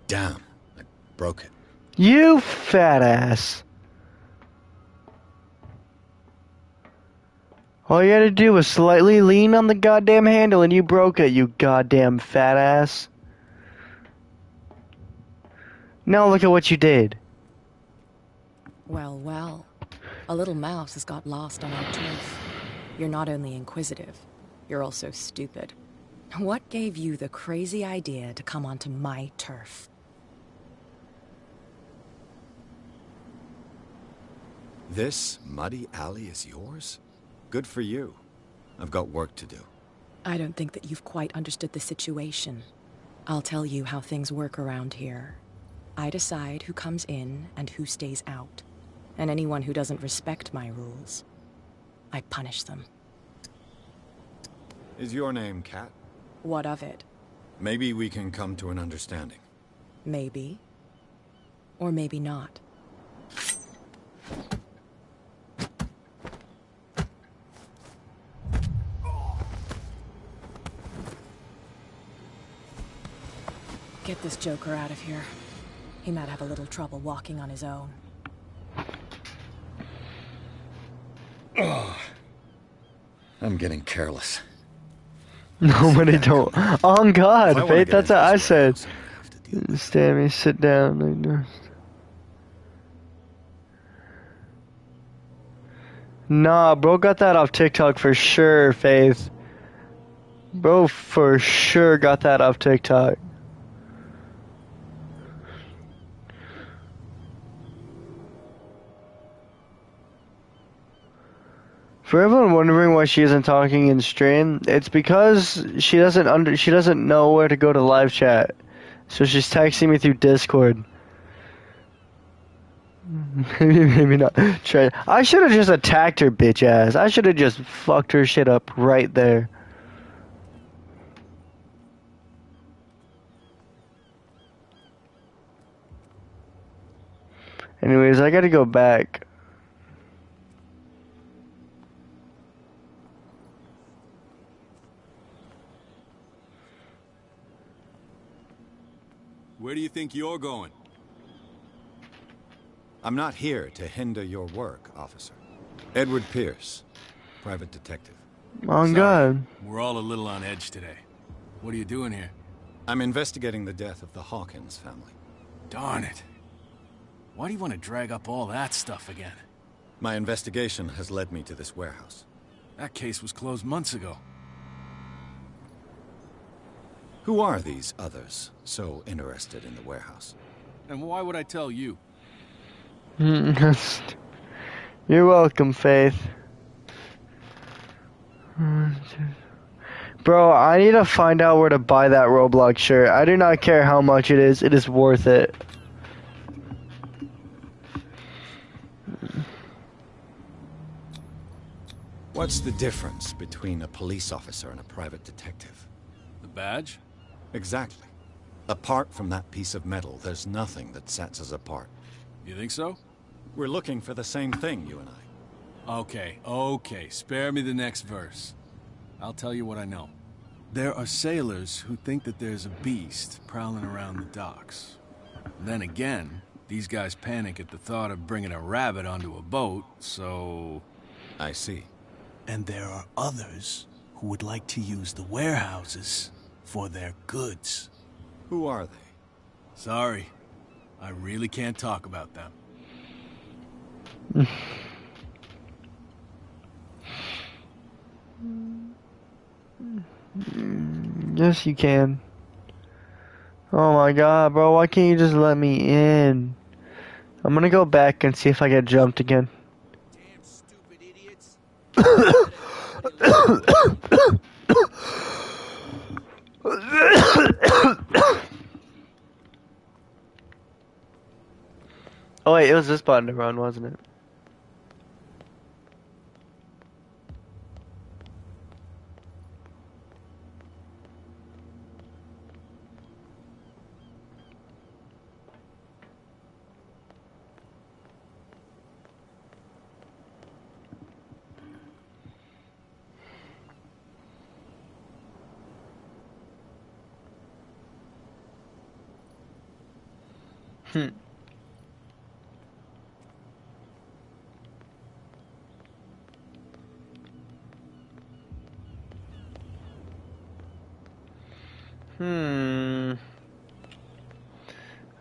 Speaker 3: Damn, I broke it.
Speaker 1: You fat ass. All you had to do was slightly lean on the goddamn handle and you broke it, you goddamn fat ass. Now look at what you did.
Speaker 9: Well, well. A little mouse has got lost on our turf. You're not only inquisitive, you're also stupid. What gave you the crazy idea to come onto my turf?
Speaker 3: This muddy alley is yours? Good for you. I've got work to do.
Speaker 9: I don't think that you've quite understood the situation. I'll tell you how things work around here. I decide who comes in and who stays out. And anyone who doesn't respect my rules, I punish them.
Speaker 3: Is your name Cat?
Speaker 9: What of it?
Speaker 3: Maybe we can come to an understanding.
Speaker 9: Maybe. Or maybe not. Get this joker out of here. He might have a little trouble walking on his own.
Speaker 3: I'm getting careless.
Speaker 1: Nobody don't. On God, Faith, that's what I said. Stammy, sit down. Nah, bro got that off TikTok for sure, Faith. Bro for sure got that off TikTok. For everyone wondering why she isn't talking in stream, it's because she doesn't know where to go to live chat. So she's texting me through Discord. Maybe not. Try. I should have just attacked her bitch ass. I should have just fucked her shit up right there. Anyways, I gotta go back.
Speaker 11: Where do you think you're going?
Speaker 3: I'm not here to hinder your work, officer. Edward Pierce, private detective.
Speaker 1: On God.
Speaker 11: We're all a little on edge today. What are you doing here?
Speaker 3: I'm investigating the death of the Hawkins family.
Speaker 11: Darn it. Why do you want to drag up all that stuff again?
Speaker 3: My investigation has led me to this warehouse.
Speaker 11: That case was closed months ago.
Speaker 3: Who are these others so interested in the warehouse?
Speaker 11: And why would I tell you?
Speaker 1: You're welcome, Faith. Bro, I need to find out where to buy that Roblox shirt. I do not care how much it is worth it.
Speaker 3: What's the difference between a police officer and a private detective?
Speaker 11: The badge?
Speaker 3: Exactly. Apart from that piece of metal, there's nothing that sets us apart.
Speaker 11: You think so?
Speaker 3: We're looking for the same thing, you and I.
Speaker 11: Okay. Spare me the next verse. I'll tell you what I know. There are sailors who think that there's a beast prowling around the docks. Then again, these guys panic at the thought of bringing a rabbit onto a boat, so...
Speaker 3: I see.
Speaker 5: And there are others who would like to use the warehouses for their goods.
Speaker 3: Who are they?
Speaker 11: Sorry. I really can't talk about them.
Speaker 1: Yes, you can. Oh my God, bro, why can't you just let me in? I'm gonna go back and see if I get jumped again.
Speaker 10: Damn stupid idiots.
Speaker 1: Oh wait, it was this button to run, wasn't it? Hmm.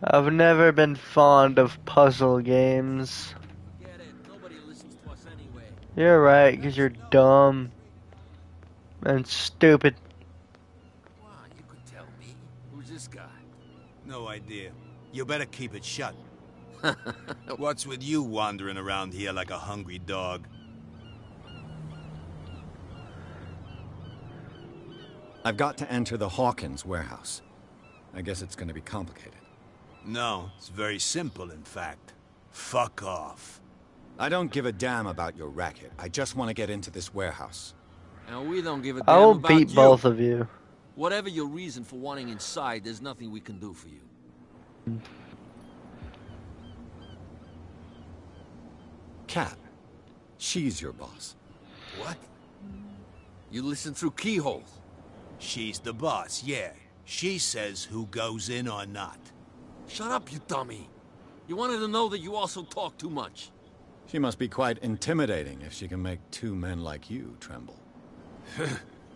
Speaker 1: I've never been fond of puzzle games.
Speaker 10: Get it. Nobody listens to us anyway.
Speaker 1: You're right, because you're dumb and stupid.
Speaker 10: Come on, you could tell me. Who's this guy?
Speaker 7: No idea. You better keep it shut. What's with you wandering around here like a hungry dog?
Speaker 3: I've got to enter the Hawkins warehouse. I guess it's going to be complicated.
Speaker 7: No, it's very simple, in fact. Fuck off.
Speaker 3: I don't give a damn about your racket. I just want to get into this warehouse.
Speaker 10: And we don't give a
Speaker 1: I
Speaker 10: damn
Speaker 1: will
Speaker 10: about
Speaker 1: beat
Speaker 10: you.
Speaker 1: both of you.
Speaker 10: Whatever your reason for wanting inside, there's nothing we can do for you.
Speaker 3: Kat. She's your boss.
Speaker 7: What?
Speaker 10: You listen through keyholes.
Speaker 7: She's the boss, yeah. She says who goes in or not.
Speaker 10: Shut up, you dummy. You wanted to know that you also talk too much.
Speaker 3: She must be quite intimidating if she can make two men like you tremble.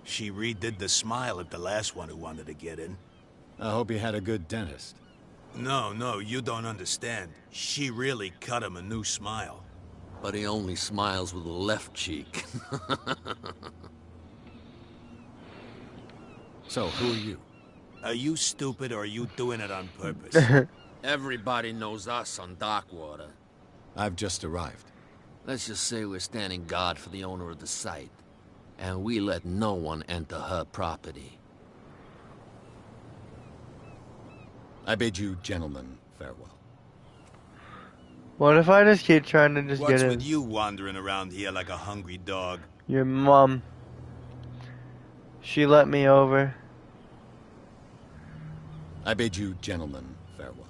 Speaker 7: She redid the smile at the last one who wanted to get in.
Speaker 3: I hope he had a good dentist.
Speaker 7: No, you don't understand. She really cut him a new smile.
Speaker 10: But he only smiles with the left cheek.
Speaker 3: So, who are you?
Speaker 7: Are you stupid or are you doing it on purpose?
Speaker 10: Everybody knows us on Darkwater.
Speaker 3: I've just arrived.
Speaker 10: Let's just say we're standing guard for the owner of the site. And we let no one enter her property.
Speaker 3: I bid you gentlemen farewell.
Speaker 1: What if I just keep trying to just
Speaker 7: What's
Speaker 1: get in?
Speaker 7: with you wandering around here like a hungry dog?
Speaker 1: Your mom. She let me over.
Speaker 3: I bid you gentlemen farewell.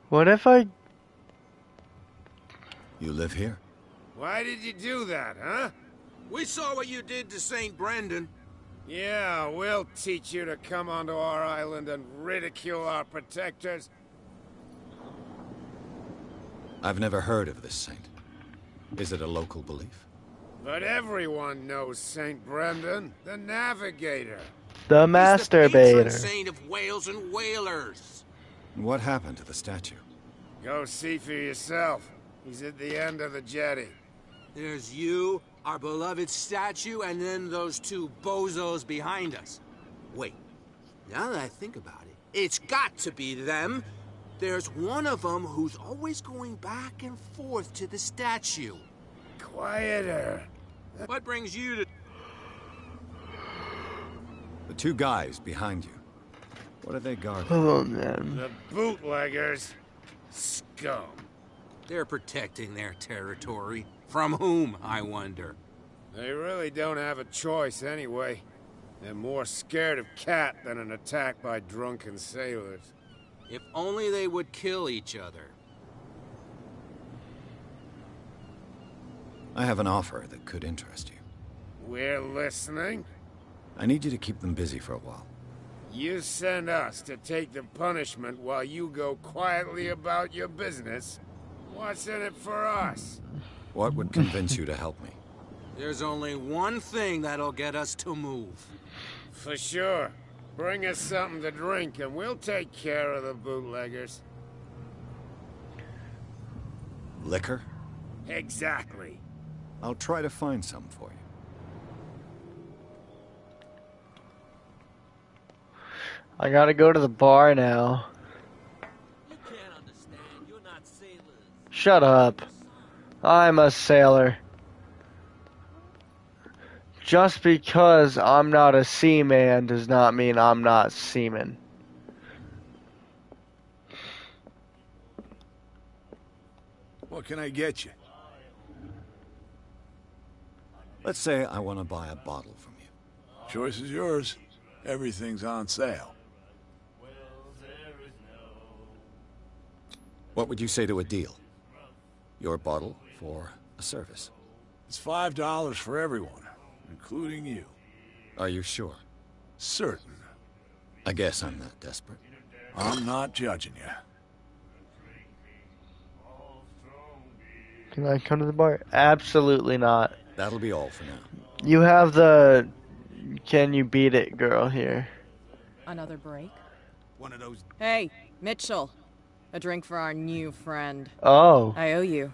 Speaker 1: What if I...
Speaker 3: You live here?
Speaker 12: Why did you do that, huh?
Speaker 13: We saw what you did to St. Brendan.
Speaker 12: Yeah, we'll teach you to come onto our island and ridicule our protectors.
Speaker 3: I've never heard of this saint. Is it a local belief?
Speaker 12: But everyone knows St. Brendan, the Navigator.
Speaker 1: The
Speaker 13: He's the patron
Speaker 1: masturbator.
Speaker 13: saint of whales and whalers.
Speaker 3: What happened to the statue?
Speaker 12: Go see for yourself. He's at the end of the jetty.
Speaker 13: There's you, our beloved statue, and then those two bozos behind us. Wait, now that I think about it, it's got to be them. There's one of them who's always going back and forth to the statue.
Speaker 12: Quieter.
Speaker 13: What brings you to...
Speaker 3: The two guys behind you. What are they guarding?
Speaker 1: Oh, man.
Speaker 12: The bootleggers. Scum.
Speaker 13: They're protecting their territory. From whom, I wonder?
Speaker 12: They really don't have a choice anyway. They're more scared of Cat than an attack by drunken sailors.
Speaker 13: If only they would kill each other.
Speaker 3: I have an offer that could interest you.
Speaker 12: We're listening.
Speaker 3: I need you to keep them busy for a while.
Speaker 12: You send us to take the punishment while you go quietly about your business. What's in it for us?
Speaker 3: What would convince you to help me?
Speaker 13: There's only one thing that'll get us to move.
Speaker 12: For sure. Bring us something to drink and we'll take care of the bootleggers.
Speaker 3: Liquor?
Speaker 12: Exactly.
Speaker 3: I'll try to find some for you.
Speaker 1: I gotta go to the bar now.
Speaker 10: You can't understand. You're not sailors.
Speaker 1: Shut up. I'm a sailor. Just because I'm not a seaman does not mean I'm not seaman.
Speaker 2: What can I get you?
Speaker 3: Let's say I want to buy a bottle from you.
Speaker 2: Choice is yours. Everything's on sale.
Speaker 3: What would you say to a deal? Your bottle for a service.
Speaker 2: It's $5 for everyone, including you.
Speaker 3: Are you sure?
Speaker 2: Certain.
Speaker 3: I guess I'm not desperate.
Speaker 2: I'm not judging you.
Speaker 1: Can I come to the bar? Absolutely not.
Speaker 3: That'll be all for now.
Speaker 1: You have the can you beat it girl here.
Speaker 9: Another break?
Speaker 7: One of those...
Speaker 9: Hey, Mitchell. A drink for our new friend.
Speaker 1: Oh.
Speaker 9: I owe you.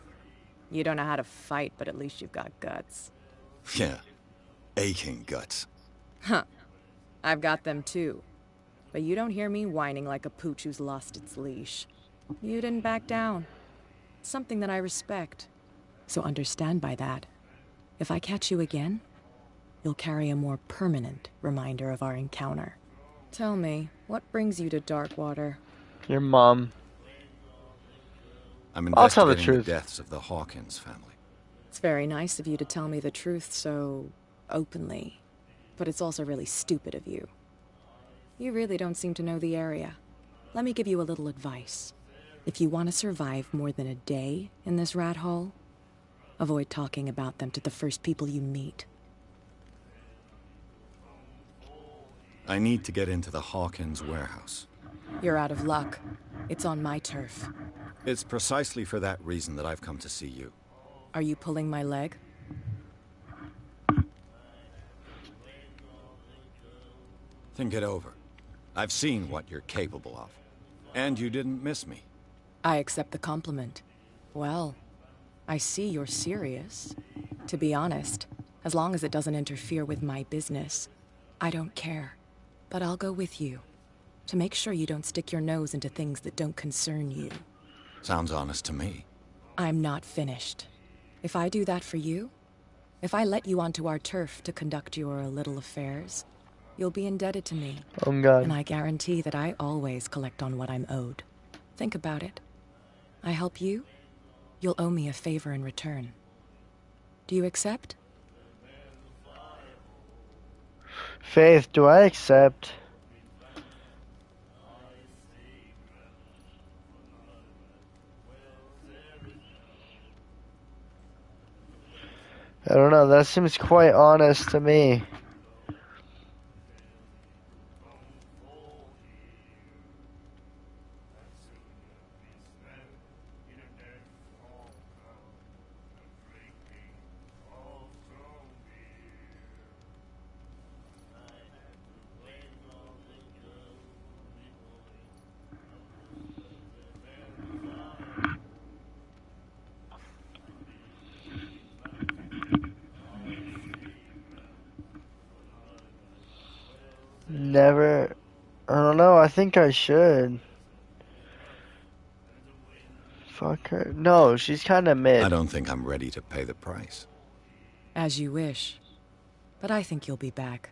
Speaker 9: You don't know how to fight, but at least you've got guts.
Speaker 3: Yeah. Aching guts.
Speaker 9: Huh. I've got them too. But you don't hear me whining like a pooch who's lost its leash. You didn't back down. Something that I respect. So understand by that. If I catch you again, you'll carry a more permanent reminder of our encounter. Tell me, what brings you to Darkwater?
Speaker 1: Your mom.
Speaker 3: I'm
Speaker 1: I'll tell
Speaker 3: investigating
Speaker 1: the
Speaker 3: the
Speaker 1: truth.
Speaker 3: deaths of the Hawkins family.
Speaker 9: It's very nice of you to tell me the truth so openly. But it's also really stupid of you. You really don't seem to know the area. Let me give you a little advice. If you want to survive more than a day in this rat hole, avoid talking about them to the first people you meet.
Speaker 3: I need to get into the Hawkins warehouse.
Speaker 9: You're out of luck. It's on my turf.
Speaker 3: It's precisely for that reason that I've come to see you.
Speaker 9: Are you pulling my leg?
Speaker 3: Think it over. I've seen what you're capable of. And you didn't miss me.
Speaker 9: I accept the compliment. Well, I see you're serious. To be honest, as long as it doesn't interfere with my business, I don't care. But I'll go with you, to make sure you don't stick your nose into things that don't concern you.
Speaker 3: Sounds honest to me.
Speaker 9: I'm not finished. If I do that for you, if I let you onto our turf to conduct your little affairs, you'll be indebted to me.
Speaker 1: Oh God.
Speaker 9: And I guarantee that I always collect on what I'm owed. Think about it. I help you, you'll owe me a favor in return. Do you accept?
Speaker 1: Faith, do I accept? I don't know, that seems quite honest to me. Never. I don't know. I think I should. Fuck her. No, she's kind of mid.
Speaker 3: I don't think I'm ready to pay the price.
Speaker 9: As you wish. But I think you'll be back.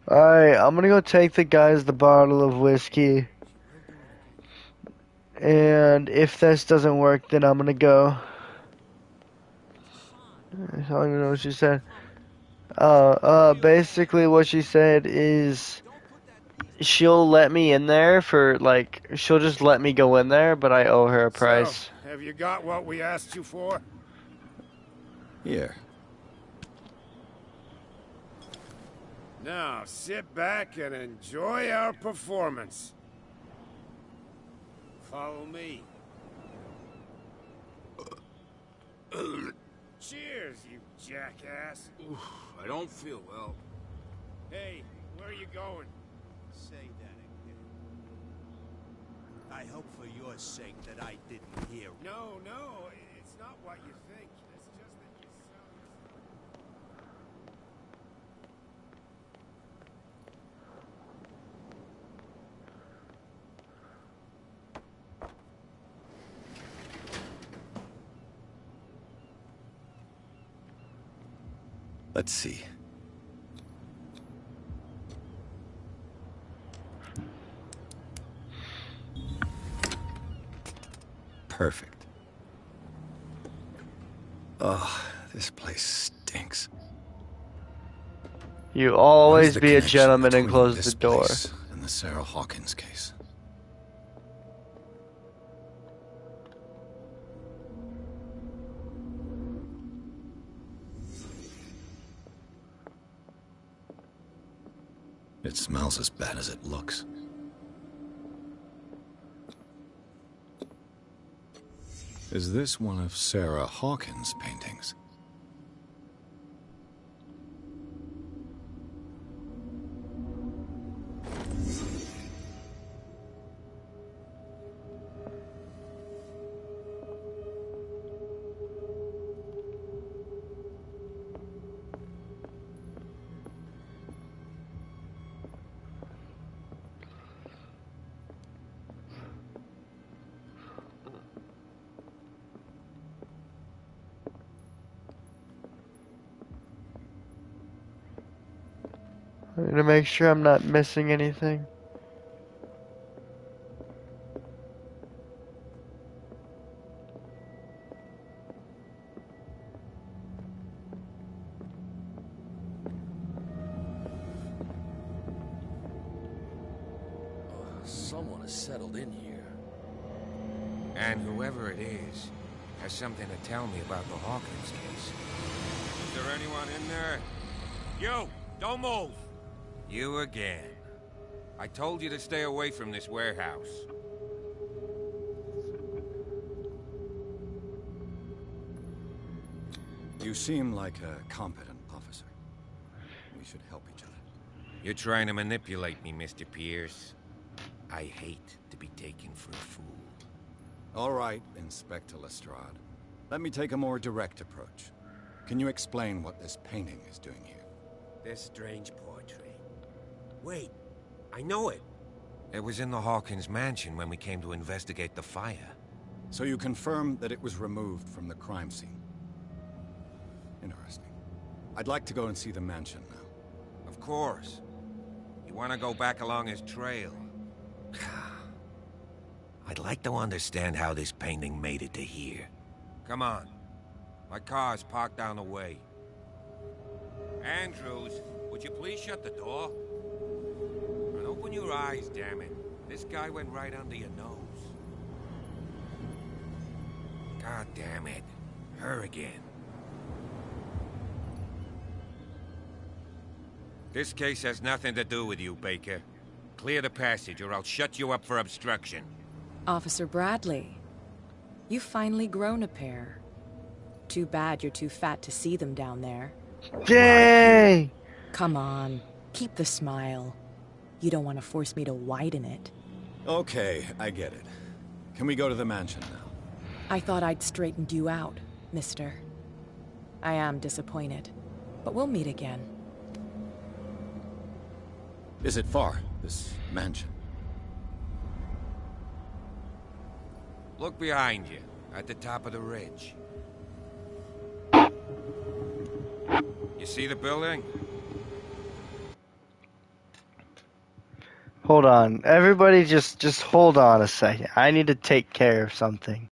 Speaker 1: Alright, I'm gonna go take the guys the bottle of whiskey. And if this doesn't work, then I'm gonna go. I don't even know what she said. Basically what she said is she'll let me in there for, like, she'll just let me go in there, but I owe her a price.
Speaker 12: So, have you got what we asked you for?
Speaker 3: Here.
Speaker 12: Now, sit back and enjoy our performance. Follow me. Cheers, you jackass.
Speaker 10: Oof, I don't feel well.
Speaker 12: Hey, where are you going?
Speaker 13: Say that again. I hope for your sake that I didn't hear.
Speaker 12: No, it's not what you think. It's just that you sound...
Speaker 3: Let's see. Perfect. Oh, this place stinks.
Speaker 1: You
Speaker 3: What
Speaker 1: always
Speaker 3: is the
Speaker 1: be a
Speaker 3: connection
Speaker 1: gentleman and
Speaker 3: between
Speaker 1: close
Speaker 3: this
Speaker 1: the door.
Speaker 3: place and the Sarah Hawkins case? It smells as bad as it looks. Is this one of Sarah Hawkins' paintings?
Speaker 1: I'm gonna make sure I'm not missing anything.
Speaker 10: Someone has settled in here.
Speaker 8: And whoever it is has something to tell me about the Hawkins case. Is there anyone in there? You! Don't move! You again. I told you to stay away from this warehouse.
Speaker 3: You seem like a competent officer. We should help each other.
Speaker 8: You're trying to manipulate me, Mr. Pierce. I hate to be taken for a fool.
Speaker 3: All right, Inspector Lestrade. Let me take a more direct approach. Can you explain what this painting is doing here?
Speaker 8: This strange portrait. Wait, I know it. It was in the Hawkins mansion when we came to investigate the fire.
Speaker 3: So you confirm that it was removed from the crime scene? Interesting. I'd like to go and see the mansion now.
Speaker 8: Of course. You want to go back along his trail? I'd like to understand how this painting made it to here. Come on. My car's parked down the way. Andrews, would you please shut the door? And open your eyes, damn it. This guy went right under your nose. God damn it. Her again. This case has nothing to do with you, Baker. Clear the passage or I'll shut you up for obstruction.
Speaker 9: Officer Bradley, you've finally grown a pair. Too bad you're too fat to see them down there.
Speaker 1: Yay!
Speaker 9: Come on, keep the smile. You don't want to force me to widen it.
Speaker 3: Okay, I get it. Can we go to the mansion now?
Speaker 9: I thought I'd straightened you out, mister. I am disappointed, but we'll meet again.
Speaker 3: Is it far, this mansion?
Speaker 8: Look behind you, at the top of the ridge. You see the building?
Speaker 1: Hold on. Everybody just hold on a second. I need to take care of something.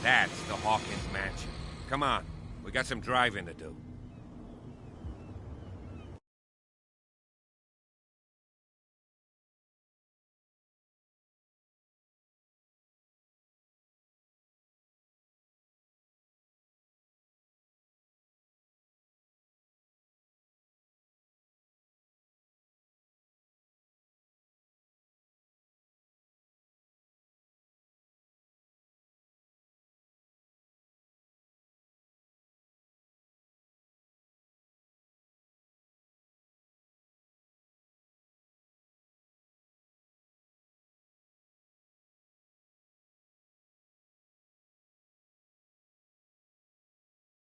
Speaker 8: That's the Hawkins mansion. Come on, we got some driving to do.